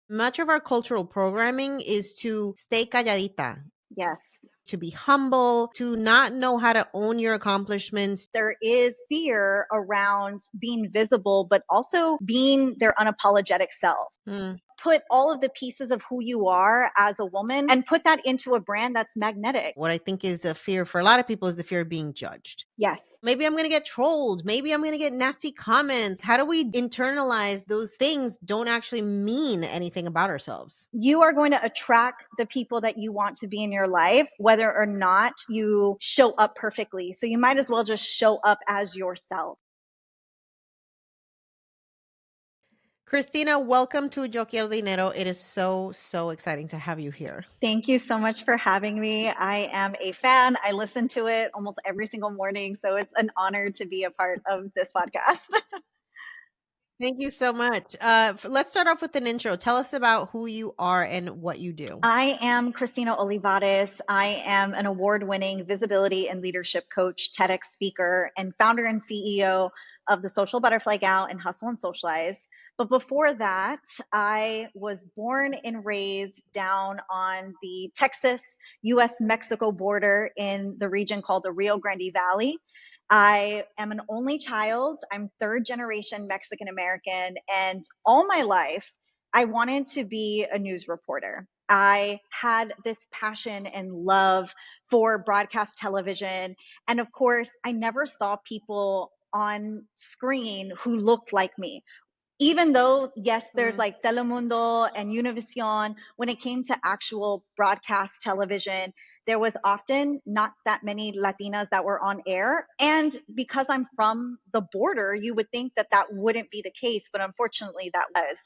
Much of our cultural programming is to stay calladita, Yes. to be humble, to not know how to own your accomplishments. There is fear around being visible, but also being their unapologetic self. Put all of the pieces of who you are as a woman and put that into a brand that's magnetic. What I think is a fear for a lot of people is the fear of being judged. Yes. Maybe I'm going to get trolled. Maybe I'm going to get nasty comments. How do we internalize those things don't actually mean anything about ourselves? You are going to attract the people that you want to be in your life, whether or not you show up perfectly. So you might as well just show up as yourself. Cristina, welcome to Yo Quiero Dinero. It is so exciting to have you here. Thank you so much for having me. I am a fan. I listen to it almost every single morning. So it's an honor to be a part of this podcast. Thank you so much. Let's start off with an intro. Tell us about who you are and what you do. I am Cristina Olivarez. I am an award-winning visibility and leadership coach, TEDx speaker, and founder and CEO of the Social Butterfly Gal and Hustle and Socialize. But before that, I was born and raised down on the Texas, US-Mexico border in the region called the Rio Grande Valley. I am an only child. I'm third generation Mexican American. And all my life, I wanted to be a news reporter. I had this passion and love for broadcast television. And of course, I never saw people on screen who looked like me. Even though, yes, there's like Telemundo and Univision, when it came to actual broadcast television, there was often not that many Latinas that were on air. And because I'm from the border, you would think that that wouldn't be the case, but unfortunately that was.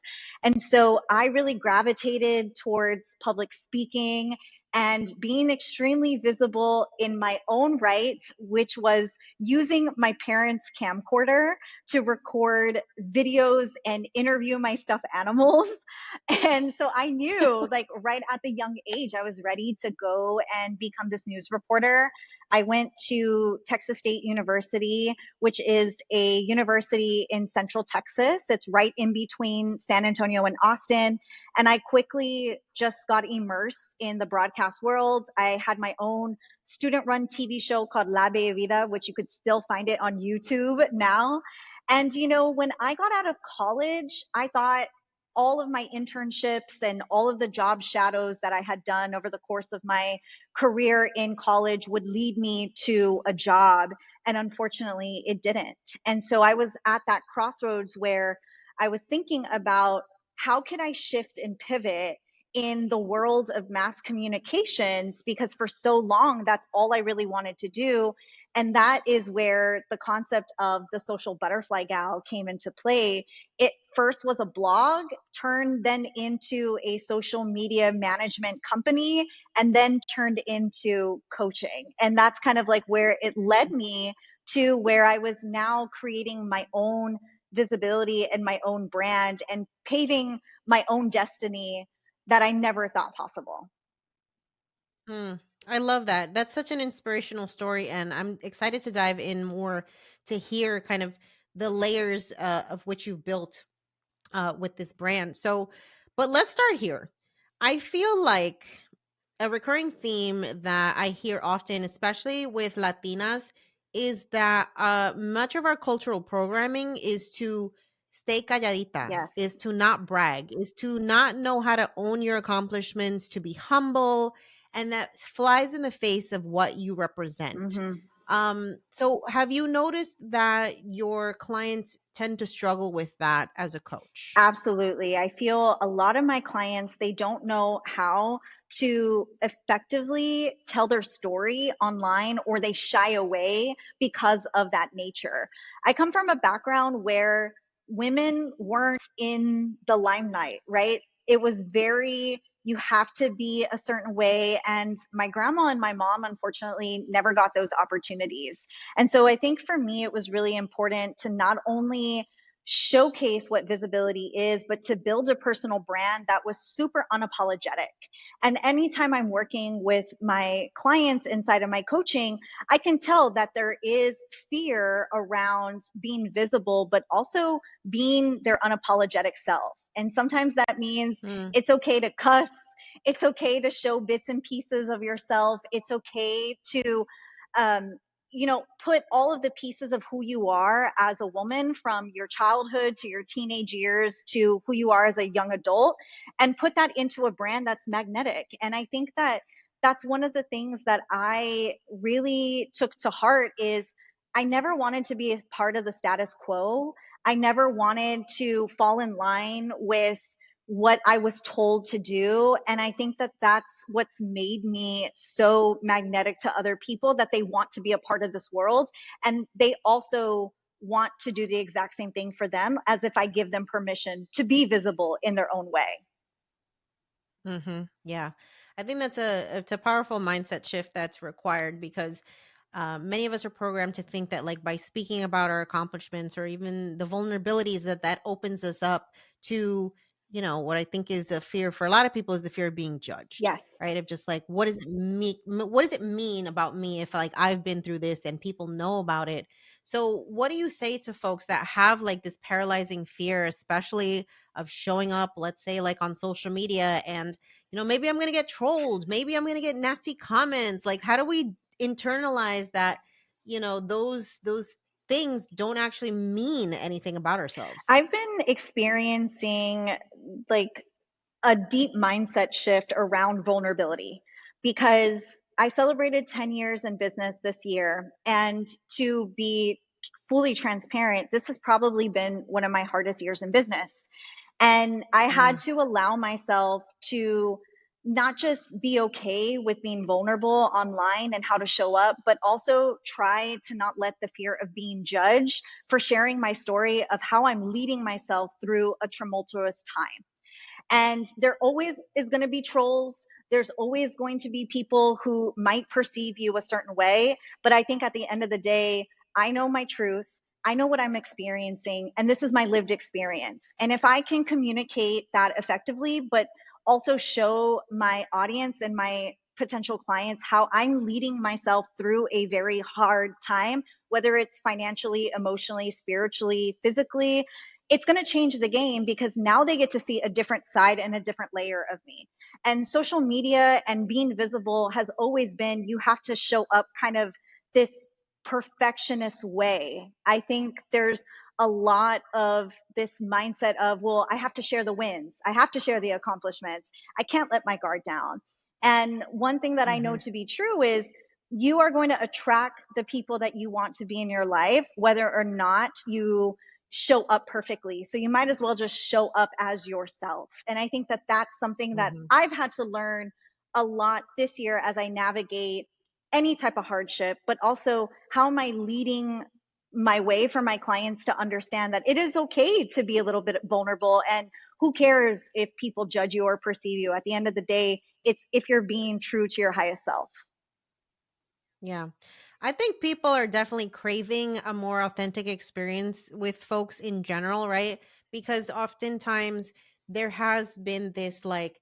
And so I really gravitated towards public speaking and being extremely visible in my own right, which was using my parents' camcorder to record videos and interview my stuffed animals. And so I knew, like, right at the young age, I was ready to go and become this news reporter. I went to Texas State University, which is a university in Central Texas. It's right in between San Antonio and Austin. And I quickly just got immersed in the broadcast world. I had my own student-run TV show called La Bella Vida, which you could still find it on YouTube now. And, you know, when I got out of college, I thought all of my internships and all of the job shadows that I had done over the course of my career in college would lead me to a job. And unfortunately, it didn't. And so I was at that crossroads where I was thinking about how can I shift and pivot in the world of mass communications, because for so long, that's all I really wanted to do. And that is where the concept of the Social Butterfly Gal came into play. It first was a blog, turned then into a social media management company, and then turned into coaching. And that's kind of like where it led me to where I was now creating my own visibility and my own brand and paving my own destiny that I never thought possible. I love that. That's such an inspirational story, and I'm excited to dive in more to hear kind of the layers of which you've built with this brand. So, but let's start here. I feel like a recurring theme that I hear often, especially with Latinas, is that much of our cultural programming is to stay calladita, Yes. is to not brag, is to not know how to own your accomplishments, to be humble, and that flies in the face of what you represent. So have you noticed that your clients tend to struggle with that as a coach? Absolutely. I feel a lot of my clients, they don't know how to effectively tell their story online, or they shy away because of that nature. I come from a background where women weren't in the limelight, right? It was very, you have to be a certain way. And my grandma and my mom, unfortunately, never got those opportunities. And so I think for me, it was really important to not only showcase what visibility is, but to build a personal brand that was super unapologetic. And anytime I'm working with my clients inside of my coaching, I can tell that there is fear around being visible, but also being their unapologetic self. And sometimes that means Mm, it's okay to cuss. It's okay to show bits and pieces of yourself. It's okay to, um, put all of the pieces of who you are as a woman from your childhood to your teenage years to who you are as a young adult and put that into a brand that's magnetic. And I think that that's one of the things that I really took to heart is I never wanted to be a part of the status quo. I never wanted to fall in line with what I was told to do. And I think that that's what's made me so magnetic to other people, that they want to be a part of this world. And they also want to do the exact same thing for them, as if I give them permission to be visible in their own way. yeah. I think that's it's a powerful mindset shift that's required because many of us are programmed to think that like by speaking about our accomplishments or even the vulnerabilities that opens us up to, what I think is a fear for a lot of people is the fear of being judged, Yes. right? Of just like, what does it mean about me if like I've been through this and people know about it? So what do you say to folks that have like this paralyzing fear, especially of showing up, let's say like on social media, and maybe I'm going to get trolled, maybe I'm going to get nasty comments. Like how do we internalize that, those things don't actually mean anything about ourselves? I've been experiencing like a deep mindset shift around vulnerability because I celebrated 10 years in business this year. And to be fully transparent, this has probably been one of my hardest years in business. And I had Mm, to allow myself to not just be okay with being vulnerable online and how to show up, but also try to not let the fear of being judged for sharing my story of how I'm leading myself through a tumultuous time. And there always is going to be trolls. There's always going to be people who might perceive you a certain way. But I think at the end of the day, I know my truth. I know what I'm experiencing, and this is my lived experience. And if I can communicate that effectively, but also show my audience and my potential clients how I'm leading myself through a very hard time, whether it's financially, emotionally, spiritually, physically, it's going to change the game because now they get to see a different side and a different layer of me. And social media and being visible has always been, you have to show up kind of this perfectionist way. I think there's a lot of this mindset of, well, I have to share the wins, I have to share the accomplishments, I can't let my guard down. And one thing that I know mhm, to be true is you are going to attract the people that you want to be in your life, whether or not you show up perfectly. So you might as well just show up as yourself. And I think that that's something that mhm. I've had to learn a lot this year as I navigate any type of hardship, but also how am I leading my way for my clients to understand that it is okay to be a little bit vulnerable, and who cares if people judge you or perceive you. At the end of the day, it's if you're being true to your highest self. Yeah. I think people are definitely craving a more authentic experience with folks in general, right? Because oftentimes there has been this like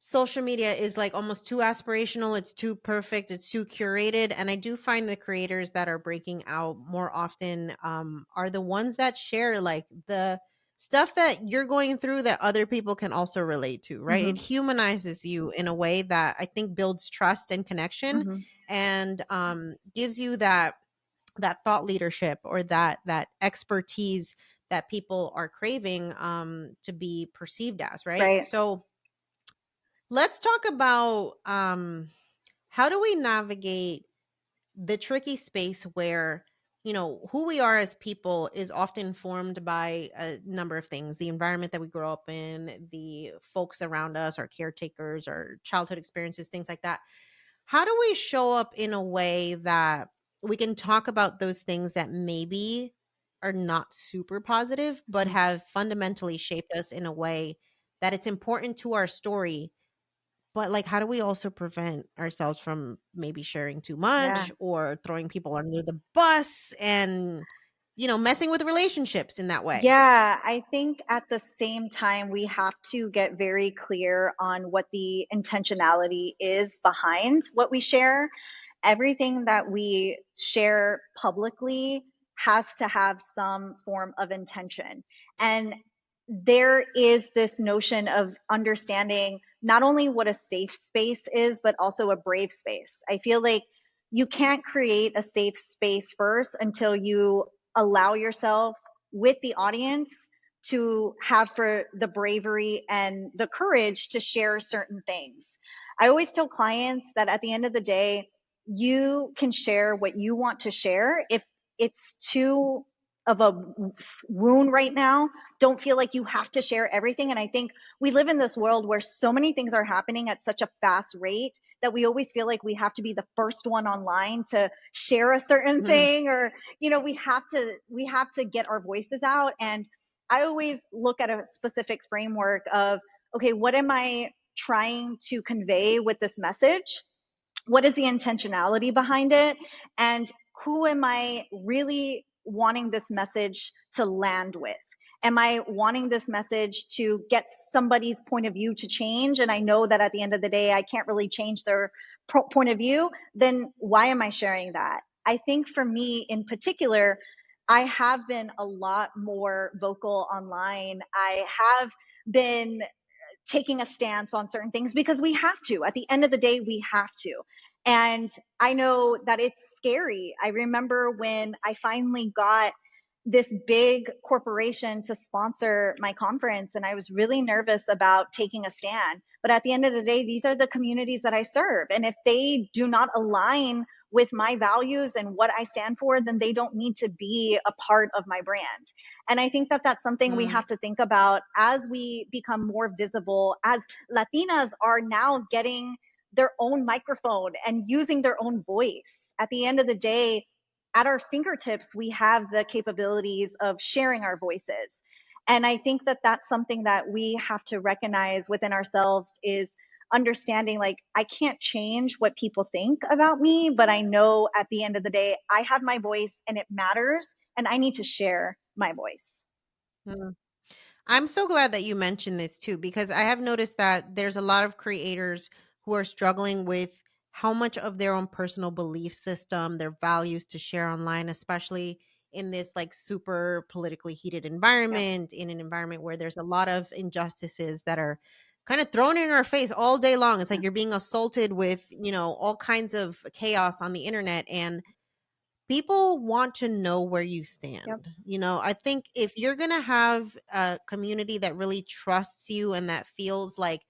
social media is like almost too aspirational, it's too perfect, it's too curated, and I do find the creators that are breaking out more often are the ones that share like the stuff that you're going through that other people can also relate to, right? It Mm-hmm. humanizes you in a way that I think builds trust and connection, Mm-hmm. and gives you that thought leadership or that expertise that people are craving to be perceived as, right? Right. So let's talk about how do we navigate the tricky space where, who we are as people is often formed by a number of things: the environment that we grow up in, the folks around us, our caretakers, our childhood experiences, things like that. How do we show up in a way that we can talk about those things that maybe are not super positive, but Mm-hmm. have fundamentally shaped us in a way that it's important to our story, but, like, how do we also prevent ourselves from maybe sharing too Yeah. much or throwing people under the bus and, messing with relationships in that way? Yeah, I think at the same time, we have to get very clear on what the intentionality is behind what we share. Everything that we share publicly has to have some form of intention. And there is this notion of understanding not only what a safe space is, but also a brave space. I feel like you can't create a safe space first until you allow yourself with the audience to have for the bravery and the courage to share certain things. I always tell clients that at the end of the day, you can share what you want to share. If it's too of a wound right now, don't feel like you have to share everything. And I think we live in this world where so many things are happening at such a fast rate that we always feel like we have to be the first one online to share a certain Mhm. thing, or we have to get our voices out. And I always look at a specific framework of, okay, what am I trying to convey with this message? What is the intentionality behind it? And who am I really wanting this message to land with? Am I wanting this message to get somebody's point of view to change? And I know that at the end of the day, I can't really change their point of view. Then why am I sharing that? I think for me in particular, I have been a lot more vocal online. I have been taking a stance on certain things because we have to. At the end of the day, we have to. And I know that it's scary. I remember when I finally got this big corporation to sponsor my conference, and I was really nervous about taking a stand. But at the end of the day, these are the communities that I serve. And if they do not align with my values and what I stand for, then they don't need to be a part of my brand. And I think that that's something we Mm. have to think about as we become more visible, as Latinas are now getting their own microphone and using their own voice. At the end of the day, at our fingertips, we have the capabilities of sharing our voices. And I think that that's something that we have to recognize within ourselves is understanding, like, I can't change what people think about me, but I know at the end of the day, I have my voice and it matters, and I need to share my voice. Mm. I'm so glad that you mentioned this too, because I have noticed that there's a lot of creators who are struggling with how much of their own personal belief system, their values to share online, especially in this like super politically heated Yeah. environment, in an environment where there's a lot of injustices that are kind of thrown in our face all day long. It's Yeah. like you're being assaulted with, all kinds of chaos on the internet. And people want to know where you Yep. stand. I think if you're going to have a community that really trusts you and that feels like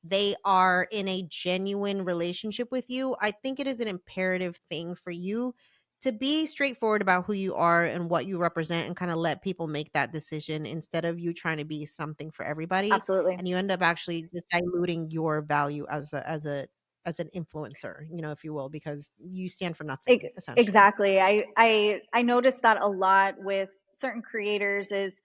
they are in a genuine relationship with you, I think it is an imperative thing for you to be straightforward about who you are and what you represent and kind of let people make that decision instead of you trying to be something for everybody, Absolutely. and you end up actually just diluting your value as an influencer, if you will, because you stand for nothing essentially. Exactly. I noticed that a lot with certain creators is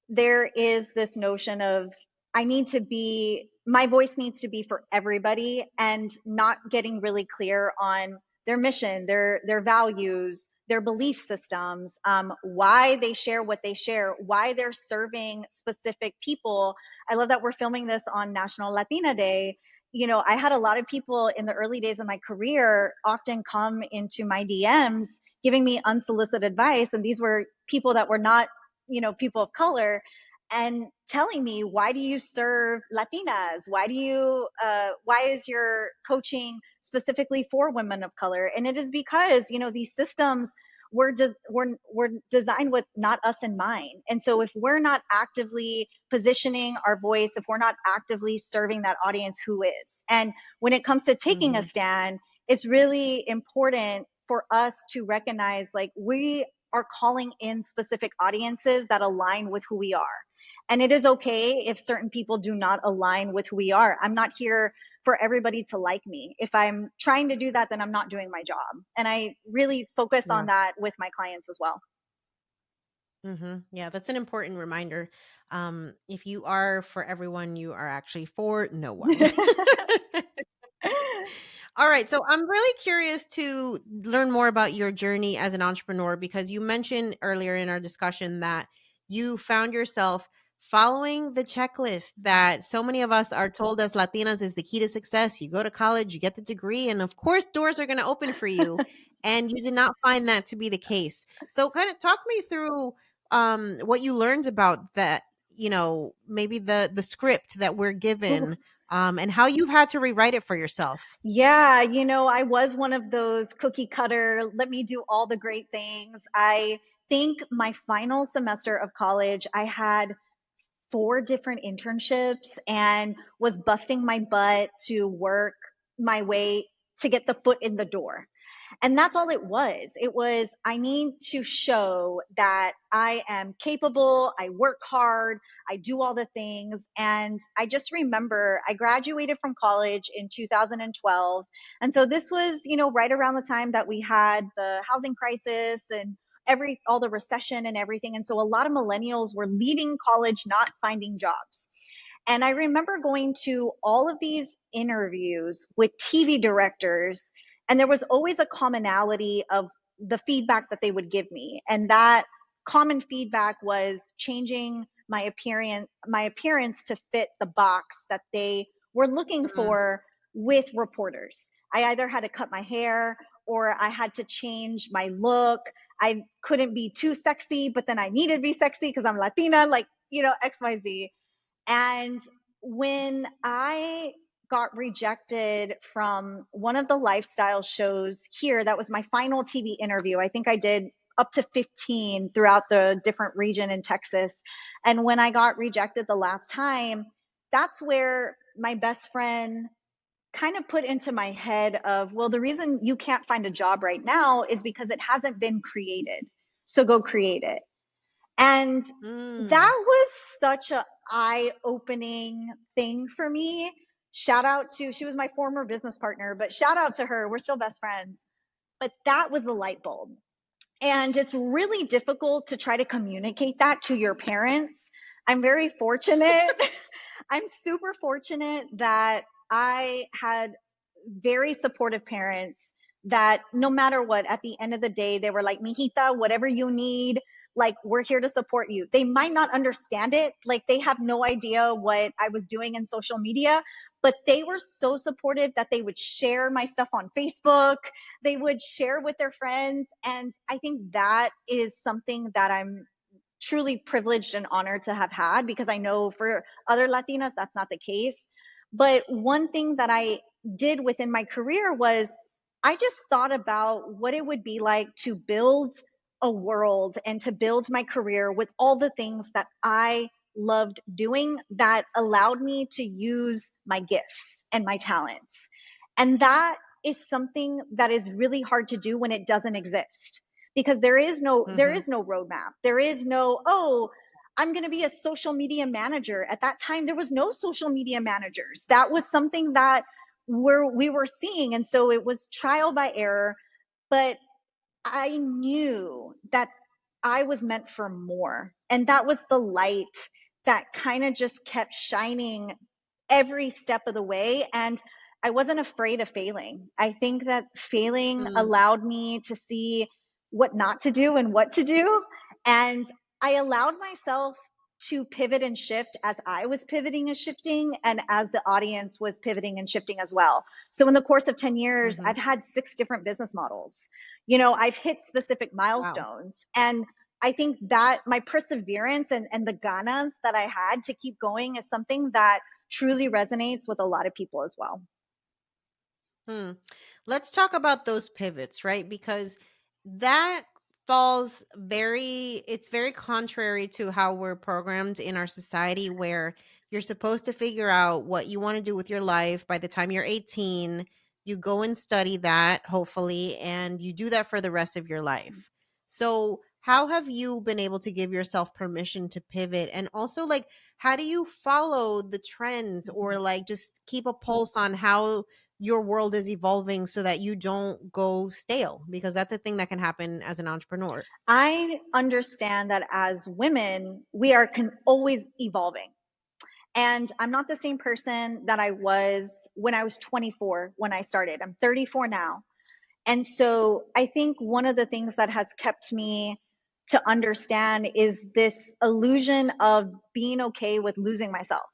there is this notion of I need to be my voice needs to be for everybody, and not getting really clear on their mission, their values, their belief systems, why they share what they share, why they're serving specific people. I love that we're filming this on National Latina Day. I had a lot of people in the early days of my career often come into my DMs giving me unsolicited advice, and these were people that were not people of color, and telling me, why do you serve Latinas? Why is your coaching specifically for women of color? And it is because these systems were designed with not us in mind. And so if we're not actively positioning our voice, if we're not actively serving that audience, who is? And when it comes to taking a Mhm. stand, it's really important for us to recognize, like, we are calling in specific audiences that align with who we are. And it is okay if certain people do not align with who we are. I'm not here for everybody to like me. If I'm trying to do that, then I'm not doing my job. And I really focus on Yeah. that with my clients as well. Yeah, that's an important reminder. If you are for everyone, you are actually for no one. All right. So I'm really curious to learn more about your journey as an entrepreneur because you mentioned earlier in our discussion that you found yourself following the checklist that so many of us are told as Latinas is the key to success. You go to college, you get the degree, and of course, doors are going to open for you. And you did not find that to be the case. So, kind of talk me through what you learned about that. maybe the script that we're given, and how you've had to rewrite it for yourself. Yeah, I was one of those cookie cutter, let me do all the great things. I think my final semester of college, I had four different internships and was busting my butt to work my way to get the foot in the door. And that's all it was. It was, I need to show that I am capable, I work hard, I do all the things. And I just remember I graduated from college in 2012. And so this was, right around the time that we had the housing crisis and all the recession and everything. And so a lot of millennials were leaving college, not finding jobs. And I remember going to all of these interviews with TV directors, and there was always a commonality of the feedback that they would give me. And that common feedback was changing my appearance to fit the box that they were looking Mhm. for with reporters. I either had to cut my hair or I had to change my look. I couldn't be too sexy, but then I needed to be sexy because I'm Latina, like, XYZ. And when I got rejected from one of the lifestyle shows here, that was my final TV interview. I think I did up to 15 throughout the different region in Texas. And when I got rejected the last time, that's where my best friend kind of put into my head of, well, the reason you can't find a job right now is because it hasn't been created. So go create it. And Mm. that was such a eye-opening thing for me. Shout out to, she was my former business partner, but shout out to her. We're still best friends. But that was the light bulb. And it's really difficult to try to communicate that to your parents. I'm very fortunate. I'm super fortunate that I had very supportive parents that no matter what, at the end of the day, they were like, Mijita, whatever you need, like, we're here to support you. They might not understand it. Like, they have no idea what I was doing in social media, but they were so supportive that they would share my stuff on Facebook. They would share with their friends. And I think that is something that I'm truly privileged and honored to have had, because I know for other Latinas, that's not the case. But one thing that I did within my career was I just thought about what it would be like to build a world and to build my career with all the things that I loved doing that allowed me to use my gifts and my talents. And that is something that is really hard to do when it doesn't exist, because there Mhm. is no roadmap. There is no, oh, I'm going to be a social media manager. At that time there was no social media managers. That was something that we were seeing, and so it was trial by error. But I knew that I was meant for more. And that was the light that kind of just kept shining every step of the way. And I wasn't afraid of failing. I think that failing Mm. allowed me to see what not to do and what to do. And I allowed myself to pivot and shift as I was pivoting and shifting, and as the audience was pivoting and shifting as well. So in the course of 10 years, Mhm. I've had 6 different business models. I've hit specific Wow. milestones. And I think that my perseverance and the ganas that I had to keep going is something that truly resonates with a lot of people as well. Hmm. Let's talk about those pivots, right? Because that it's very contrary to how we're programmed in our society, where you're supposed to figure out what you want to do with your life by the time you're 18. You go and study that, hopefully, and you do that for the rest of your life. So, how have you been able to give yourself permission to pivot? And also, like, how do you follow the trends, or like just keep a pulse on how your world is evolving so that you don't go stale, because that's a thing that can happen as an entrepreneur. I understand that as women, we are always evolving. And I'm not the same person that I was when I was 24 when I started. I'm 34 now. And so I think one of the things that has kept me to understand is this illusion of being okay with losing myself.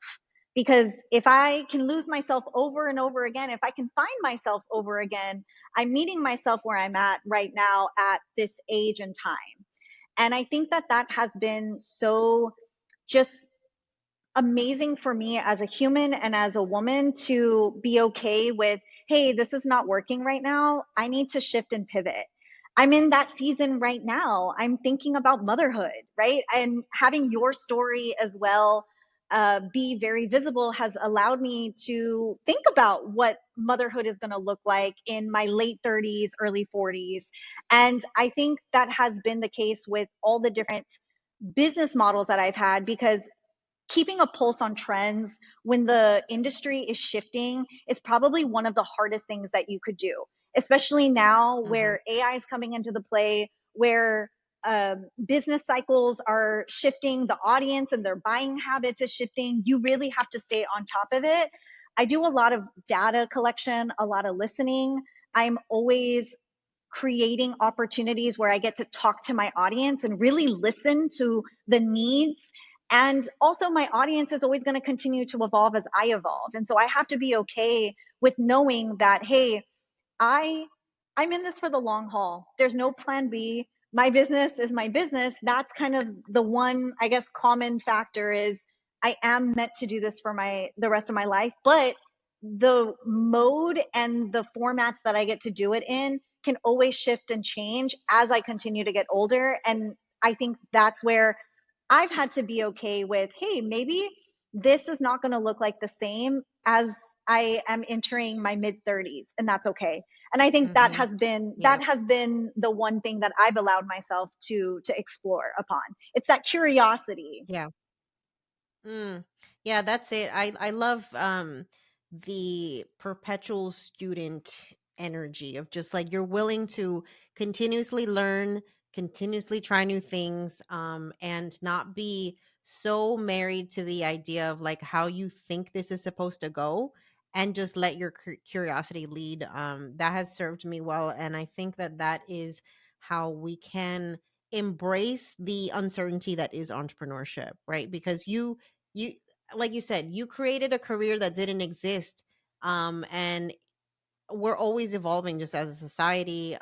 Because if I can lose myself over and over again, if I can find myself over again, I'm meeting myself where I'm at right now at this age and time. And I think that that has been so just amazing for me as a human and as a woman to be okay with, hey, this is not working right now. I need to shift and pivot. I'm in that season right now. I'm thinking about motherhood, right? And having your story as well be very visible has allowed me to think about what motherhood is going to look like in my late 30s, early 40s. And I think that has been the case with all the different business models that I've had, because keeping a pulse on trends when the industry is shifting is probably one of the hardest things that you could do, especially now Hmm. where AI is coming into the play, where business cycles are shifting, the audience and their buying habits is shifting. You really have to stay on top of it. I do a lot of data collection, a lot of listening. I'm always creating opportunities where I get to talk to my audience and really listen to the needs. And also, my audience is always going to continue to evolve as I evolve. And so I have to be okay with knowing that, hey, I I'm in this for the long haul. There's no plan B. My business is my business. That's kind of the one, I guess, common factor is I am meant to do this for the rest of my life, but the mode and the formats that I get to do it in can always shift and change as I continue to get older. And I think that's where I've had to be okay with, hey, maybe this is not going to look like the same as I am entering my mid 30s, and that's okay. And I think that Hmm. has been Yeah. the one thing that I've allowed myself to explore upon. It's that curiosity. Yeah. Mm. Yeah, that's it. I love the perpetual student energy of just like you're willing to continuously learn, continuously try new things, and not be so married to the idea of like how you think this is supposed to go, and just let your curiosity lead. That has served me well, and I think that that is how we can embrace the uncertainty that is entrepreneurship, right? Because you, like you said, you created a career that didn't exist, and we're always evolving just as a society,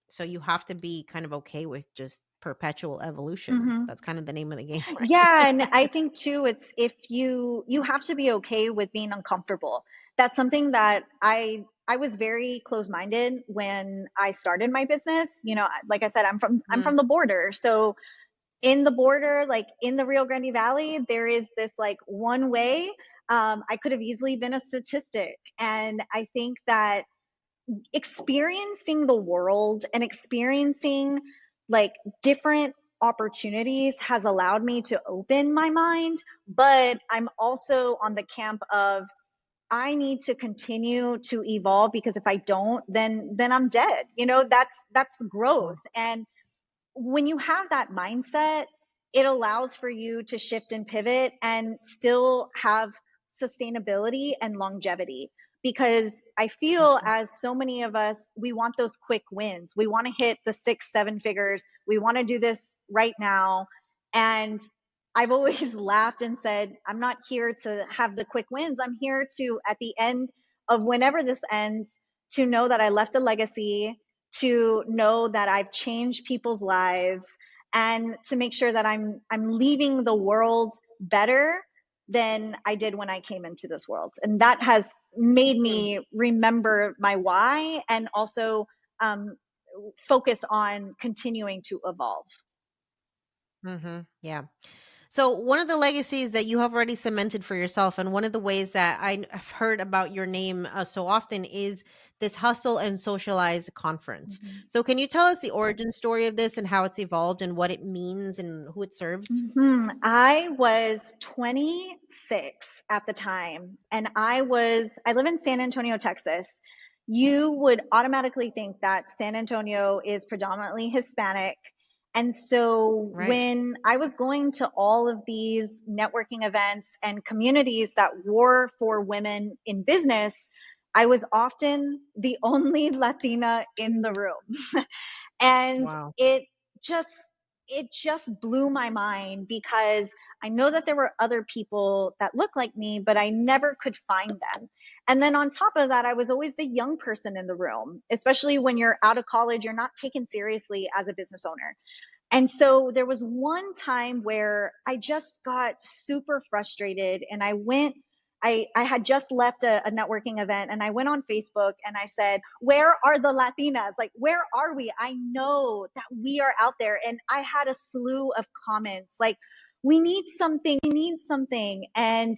so you have to be kind of okay with just perpetual evolution. Mm-hmm. That's kind of the name of the game. Yeah, Right? and I think too, it's if you have to be okay with being uncomfortable. That's something that I was very close-minded when I started my business. You know, like I said, I'm Mm, from the border. So in the border, like in the Rio Grande Valley, there is this like one way. I could have easily been a statistic. And I think that experiencing the world and experiencing like different opportunities has allowed me to open my mind. But I'm also on the camp of I need to continue to evolve, because if I don't, then I'm dead. You know, that's growth. mm, And when you have that mindset, it allows for you to shift and pivot and still have sustainability and longevity. Because I feel, mhm, as so many of us, we want those quick wins. We want to hit the 6, 7 figures. We want to do this right now. And I've always laughed and said, I'm not here to have the quick wins. I'm here to, at the end of whenever this ends, to know that I left a legacy, to know that I've changed people's lives, and to make sure that I'm leaving the world better than I did when I came into this world. And that has made mm, me remember my why, and also um, focus on continuing to evolve. mhm, yeah. So, one of the legacies that you have already cemented for yourself, and one of the ways that have heard about your name so often, is this Hustle and Socialize conference. Mhm. So, can you tell us the origin story of this and how it's evolved and what it means and who it serves? I was 26 at the time, and I live in San Antonio, Texas. You would automatically think that San Antonio is predominantly Hispanic. And so Right. when I was going to all of these networking events and communities that were for women in business, I was often the only Latina in the room. And Wow. just it just blew my mind, because I know that there were other people that looked like me, but I never could find them. And then on top of that, I was always the young person in the room, especially when you're out of college, you're not taken seriously as a business owner. And so there was one time where I just got super frustrated and I had just left a networking event and I went on Facebook and I said, where are the Latinas? Like, where are we? I know that we are out there. And I had a slew of comments like, we need something, we need something. And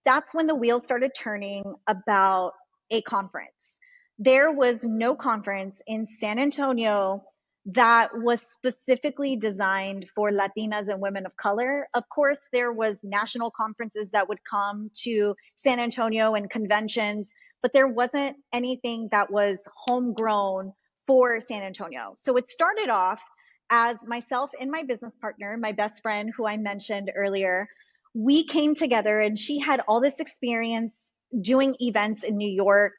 that's when the wheels started turning about a conference. There was no conference in San Antonio that was specifically designed for Latinas and women of color. Of course, there was national conferences that would come to San Antonio and conventions, but there wasn't anything that was homegrown for San Antonio. So it started off as myself and my business partner, my best friend, who I mentioned earlier. We came together and she had all this experience doing events in New York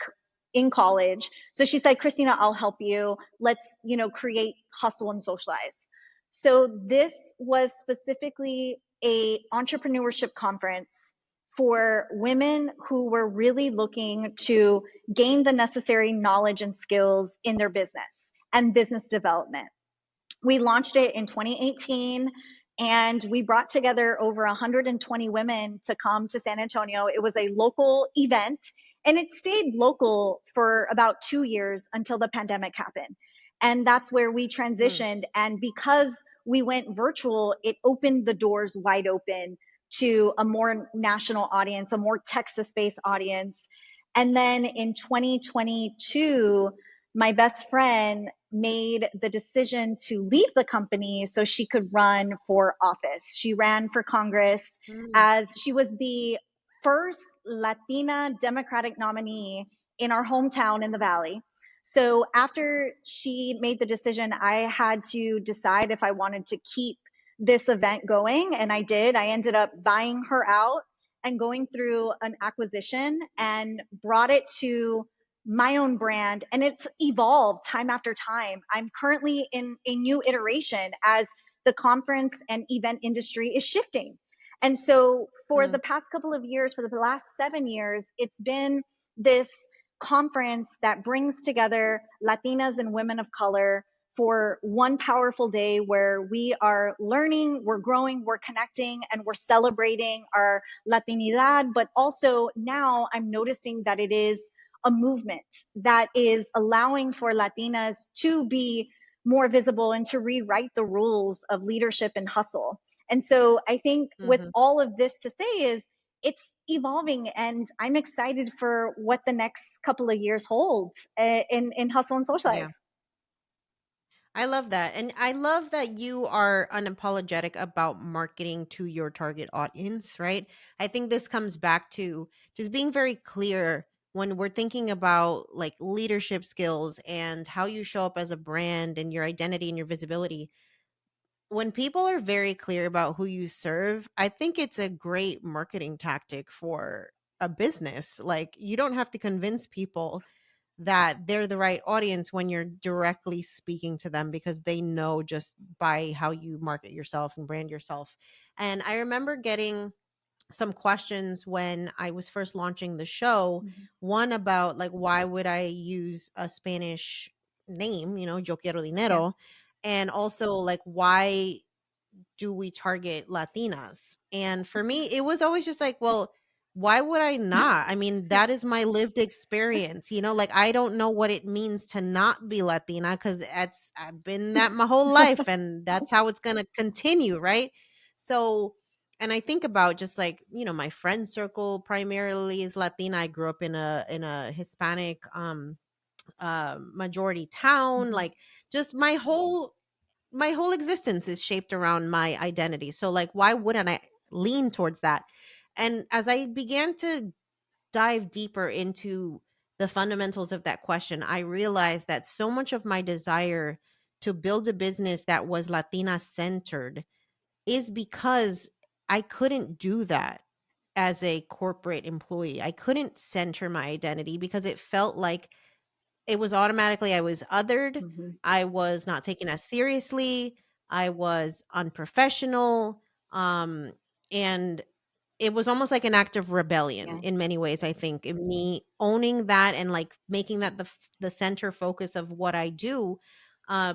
in college. So she said, Christina, I'll help you. Let's, create Hustle and Socialize. So this was specifically a entrepreneurship conference for women who were really looking to gain the necessary knowledge and skills in their business and business development. We launched it in 2018 and we brought together over 120 women to come to San Antonio. It was a local event and it stayed local for about 2 years until the pandemic happened. And that's where we Mm, transitioned. And because we went virtual, it opened the doors wide open to a more national audience, a more Texas based audience. And then in 2022, my best friend made the decision to leave the company so she could run for office. She ran for Congress mm, as she was the first Latina Democratic nominee in our hometown in the Valley. So after she made the decision, I had to decide if I wanted to keep this event going. And I did. I ended up buying her out and going through an acquisition and brought it to my own brand, and it's evolved time after time. I'm currently in a new iteration as the conference and event industry is shifting. And so for the mm. past couple of years, for the last 7 years, it's been this conference that brings together Latinas and women of color for one powerful day where we are learning, we're growing, we're connecting, and we're celebrating our Latinidad. But also now I'm noticing that it is a movement that is allowing for Latinas to be more visible and to rewrite the rules of leadership and hustle. And so I think with Mhm. all of this to say is it's evolving and I'm excited for what the next couple of years holds in Hustle and Yeah. Socialize. I love that. And I love that you are unapologetic about marketing to your target audience, right? I think this comes back to just being very clear when we're thinking about like leadership skills and how you show up as a brand and your identity and your visibility. When people are very clear about who you serve, I think it's a great marketing tactic for a business. Like, you don't have to convince people that they're the right audience when you're directly speaking to them because they know just by how you market yourself and brand yourself. And I remember getting some questions when I was first launching the show. Mhm. One about like, why would I use a Spanish name, Yo Quiero Yeah. Dinero? And also, like, why do we target Latinas? And for me, it was always just like, well, why would I not? I mean, Yeah. that is my lived experience, like I don't know what it means to not be Latina because I've been that my whole life and that's how it's gonna continue, right? So, and I think about just like, my friend circle primarily is Latina. I grew up in a Hispanic majority town. Mhm. Like, just my whole existence is shaped around my identity. So like, why wouldn't I lean towards that? And as I began to dive deeper into the fundamentals of that question, I realized that so much of my desire to build a business that was Latina centered is because I couldn't do that as a corporate employee. I couldn't center my identity because it felt like it was automatically I was othered, Mhm. I was not taken as seriously, I was unprofessional, and it was almost like an act of rebellion Yeah. in many ways, I think, in me owning that and, like, making that the center focus of what I do,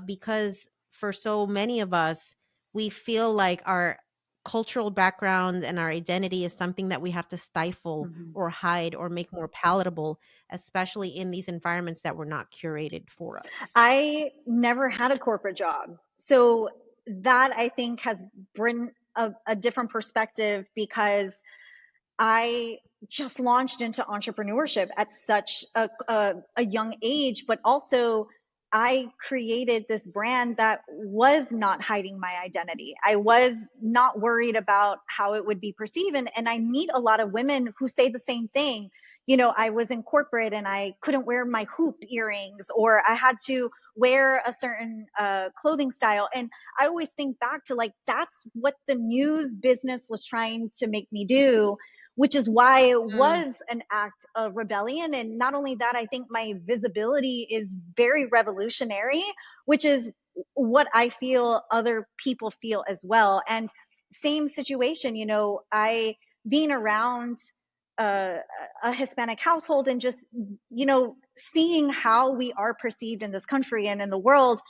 because for so many of us, we feel like our cultural background and our identity is something that we have to stifle Mhm. or hide or make more palatable, especially in these environments that were not curated for us. I never had a corporate job. So that I think has bring a different perspective because I just launched into entrepreneurship at such a young age, but also I created this brand that was not hiding my identity. I was not worried about how it would be perceived. And I meet a lot of women who say the same thing. You know, I was in corporate and I couldn't wear my hoop earrings, or I had to wear a certain clothing style. And I always think back to like, that's what the news business was trying to make me do, which is why it Mm, was an act of rebellion. And not only that, I think my visibility is very revolutionary, which is what I feel other people feel as well. And same situation, you know, I being around uh, a Hispanic household and just, you know, seeing how we are perceived in this country and in the world,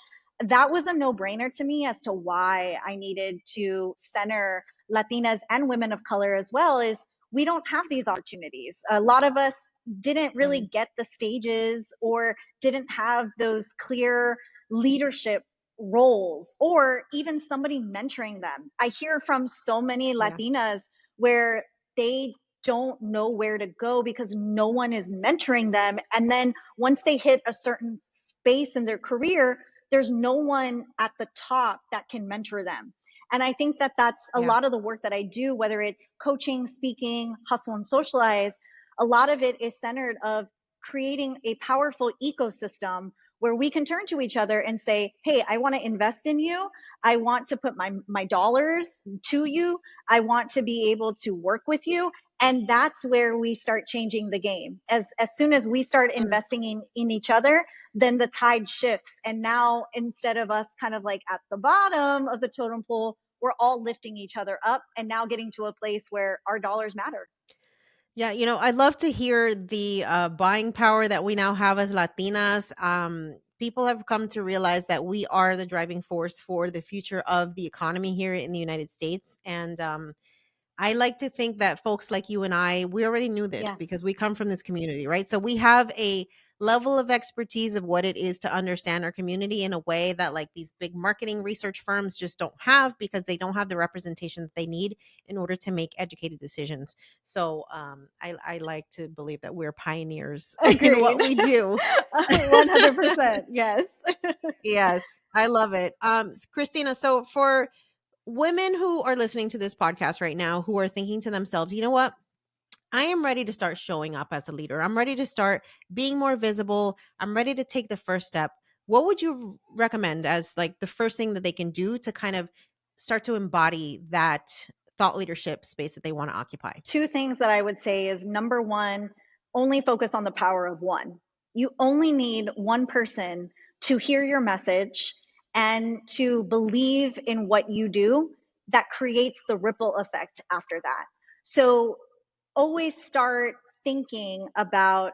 that was a no brainer to me as to why I needed to center Latinas and women of color as well. Is we don't have these opportunities. A lot of us didn't really mm, get the stages or didn't have those clear leadership roles or even somebody mentoring them. I hear from so many yeah. Latinas where they don't know where to go because no one is mentoring them. And then once they hit a certain space in their career, there's no one at the top that can mentor them. And I think that that's a Yeah. lot of the work that I do, whether it's coaching, speaking, hustle and socialize. A lot of it is centered of creating a powerful ecosystem where we can turn to each other and say, hey, I want to invest in you. I want to put my dollars to you. I want to be able to work with you. And that's where we start changing the game. As soon as we start Mm. investing in each other, then the tide shifts. And now instead of us kind of like at the bottom of the totem pole, we're all lifting each other up and now getting to a place where our dollars matter. Yeah, I'd love to hear the buying power that we now have as Latinas. People have come to realize that we are the driving force for the future of the economy here in the United States. And I like to think that folks like you and I, we already knew this Yeah. because we come from this community, right? So we have a level of expertise of what it is to understand our community in a way that like these big marketing research firms just don't have because they don't have the representation that they need in order to make educated decisions. So I like to believe that we're pioneers in Agreed. what we do. 100%. Yes. Yes, I love it. Christina, so for women who are listening to this podcast right now who are thinking to themselves, you know what? I am ready to start showing up as a leader. I'm ready to start being more visible. I'm ready to take the first step. What would you recommend as like the first thing that they can do to kind of start to embody that thought leadership space that they want to occupy? Two things that I would say is number one, only focus on the power of one. You only need one person to hear your message and to believe in what you do that creates the ripple effect after that. So always start thinking about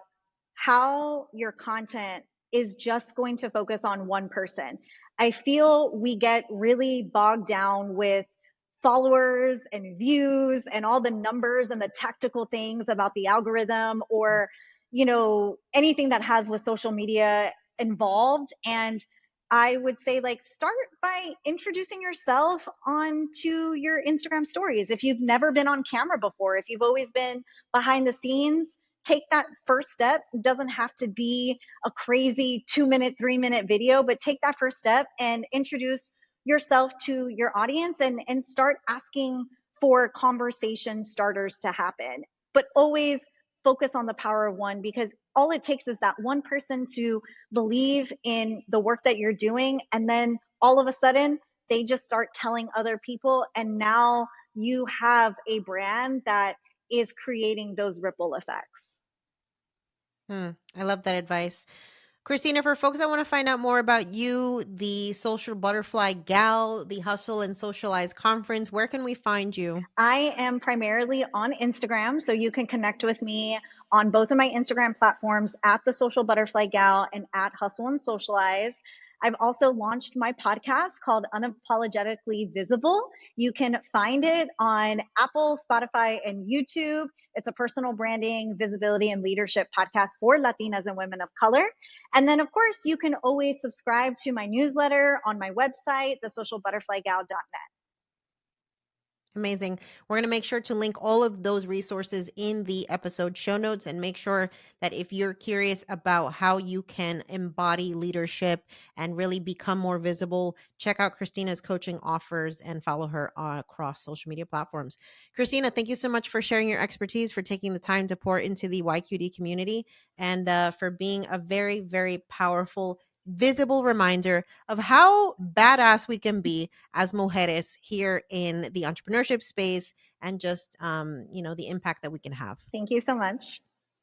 how your content is just going to focus on one person. I feel we get really bogged down with followers and views and all the numbers and the tactical things about the algorithm or anything that has with social media involved. And I would say like start by introducing yourself onto your Instagram stories. If you've never been on camera before, if you've always been behind the scenes, take that first step. It doesn't have to be a crazy 2 minute, 3 minute video, but take that first step and introduce yourself to your audience and start asking for conversation starters to happen. But always focus on the power of one because all it takes is that one person to believe in the work that you're doing. And then all of a sudden, they just start telling other people. And now you have a brand that is creating those ripple effects. I love that advice. Christina, for folks that want to find out more about you, the Social Butterfly Gal, the Hustle and Socialize Conference, where can we find you? I am primarily on Instagram, so you can connect with me on both of my Instagram platforms at the Social Butterfly Gal and at Hustle and Socialize. I've also launched my podcast called Unapologetically Visible. You can find it on Apple, Spotify, and YouTube. It's a personal branding, visibility, and leadership podcast for Latinas and women of color. And then, of course, you can always subscribe to my newsletter on my website, thesocialbutterflygal.net. Amazing. We're going to make sure to link all of those resources in the episode show notes, and make sure that if you're curious about how you can embody leadership and really become more visible, check out Christina's coaching offers and follow her across social media platforms. Christina, thank you so much for sharing your expertise, for taking the time to pour into the YQD community, and for being a very, very powerful, visible reminder of how badass we can be as mujeres here in the entrepreneurship space, and just the impact that we can have. Thank you so much.